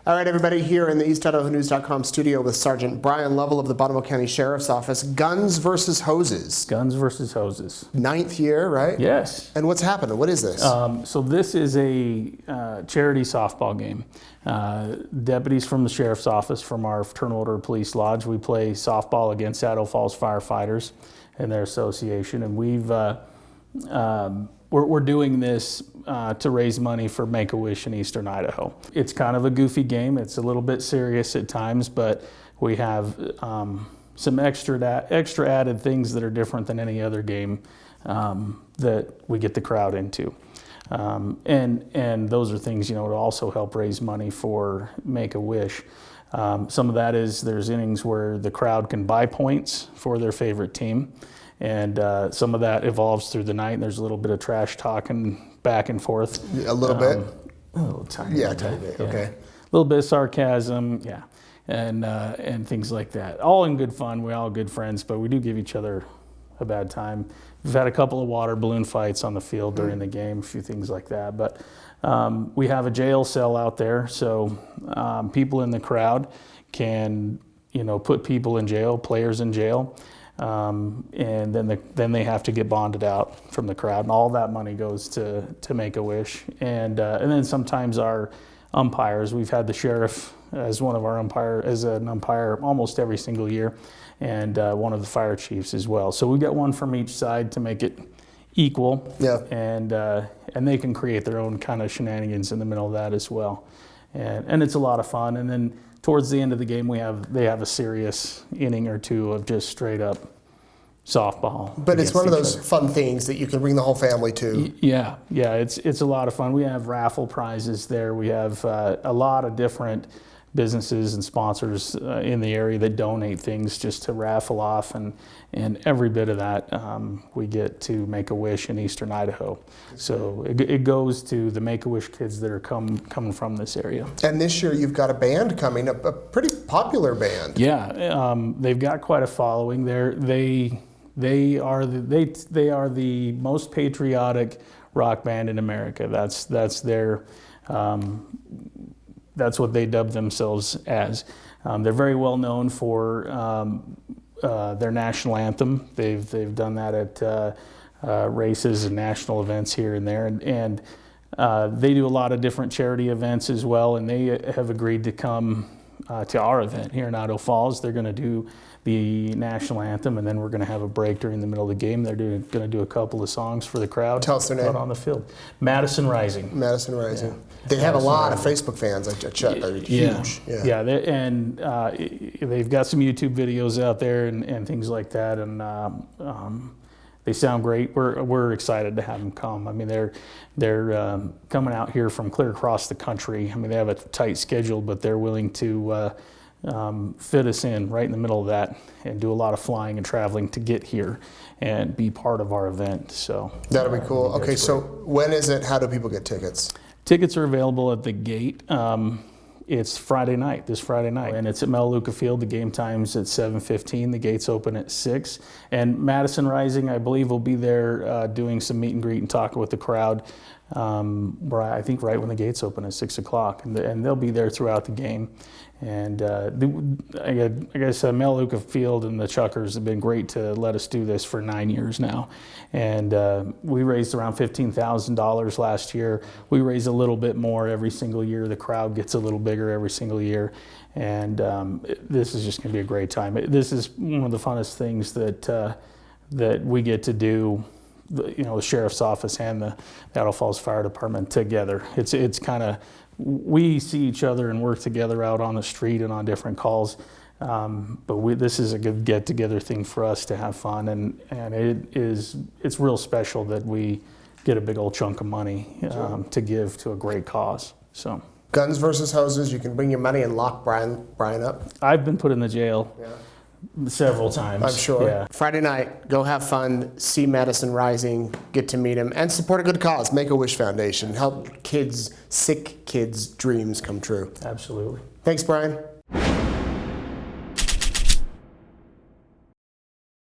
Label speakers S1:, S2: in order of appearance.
S1: All right, everybody, here in the EastIdahoNews.com studio with Sergeant Bryan Lovell of the Bonneville County Sheriff's Office. Guns versus hoses.
S2: Guns versus hoses.
S1: 9th year, right?
S2: Yes.
S1: And what's happening? What is this?
S2: So this is a charity softball game. Deputies from the Sheriff's Office, from our Fraternal Order of Police Lodge, we play softball against Idaho Falls Firefighters and their association. And we're doing this to raise money for Make-A-Wish in Eastern Idaho. It's kind of a goofy game. It's a little bit serious at times, but we have some extra added things that are different than any other game that we get the crowd into. And those are things, to also help raise money for Make-A-Wish. Some of that is there's innings where the crowd can buy points for their favorite team. And some of that evolves through the night. And there's a little bit of trash talking back and forth.
S1: A little bit?
S2: A little tiny bit.
S1: Tiny bit, okay.
S2: A little bit of sarcasm, and things like that. All in good fun. We're all good friends, but we do give each other a bad time. We've had a couple of water balloon fights on the field during the game, a few things like that. But we have a jail cell out there, so people in the crowd can, put people in jail, players in jail. And then they have to get bonded out from the crowd, and all that money goes to Make-A-Wish. And then sometimes our umpires, we've had the sheriff as one of our an umpire almost every single year, and one of the fire chiefs as well. So we got one from each side to make it equal. Yeah. And they can create their own kind of shenanigans in the middle of that as well, and it's a lot of fun. And then towards the end of the game, they have a serious inning or two of just straight up softball.
S1: But it's one of those fun things that you can bring the whole family to.
S2: Yeah, it's a lot of fun. We have raffle prizes there. We have a lot of different businesses and sponsors in the area that donate things just to raffle off, and every bit of that we get to Make-A-Wish in Eastern Idaho. So it goes to the Make-A-Wish kids that are coming from this area.
S1: And this year you've got a band coming, a pretty popular band.
S2: Yeah, they've got quite a following. They are the most patriotic rock band in America. That's what they dub themselves as. They're very well known for their national anthem. They've done that at races and national events here and there, and they do a lot of different charity events as well. And they have agreed to come to our event here in Idaho Falls. They're going to do the national anthem, and then we're going to have a break during the middle of the game. They're going to do a couple of songs for the crowd.
S1: Tell us their name.
S2: Out on the field. Madison Rising.
S1: Madison Rising. Yeah. They have a lot of Facebook fans. I checked. They're huge.
S2: Yeah. They've got some YouTube videos out there and things like that, and they sound great. We're excited to have them come. I mean, they're coming out here from clear across the country. I mean, they have a tight schedule, but they're willing to fit us in right in the middle of that and do a lot of flying and traveling to get here and be part of our event. So
S1: that'll be cool. Okay, so when is it? How do people get tickets?
S2: Tickets are available at the gate. It's this Friday night, and it's at Melaleuca Field. The game time's at 7:15. The gates open at 6. And Madison Rising, I believe, will be there doing some meet and greet and talking with the crowd. I think right when the gates open at 6 o'clock, and they'll be there throughout the game. And I guess Melaleuca Field and the Chuckers have been great to let us do this for 9 years now. And we raised around $15,000 last year. We raise a little bit more every single year. The crowd gets a little bigger every single year. And this is just going to be a great time. This is one of the funnest things that we get to do. The Sheriff's Office and the Idaho Falls Fire Department together. It's kind of, we see each other and work together out on the street and on different calls, but this is a good get-together thing for us to have fun, and it's real special that we get a big old chunk of money to give to a great cause. So
S1: guns versus hoses. You can bring your money and lock Bryan up.
S2: I've been put in the jail. Yeah. Several times.
S1: I'm sure.
S2: Yeah.
S1: Friday night, go have fun, see Madison Rising, get to meet him, and support a good cause, Make-A-Wish Foundation. Help sick kids' dreams come true.
S2: Absolutely.
S1: Thanks, Bryan.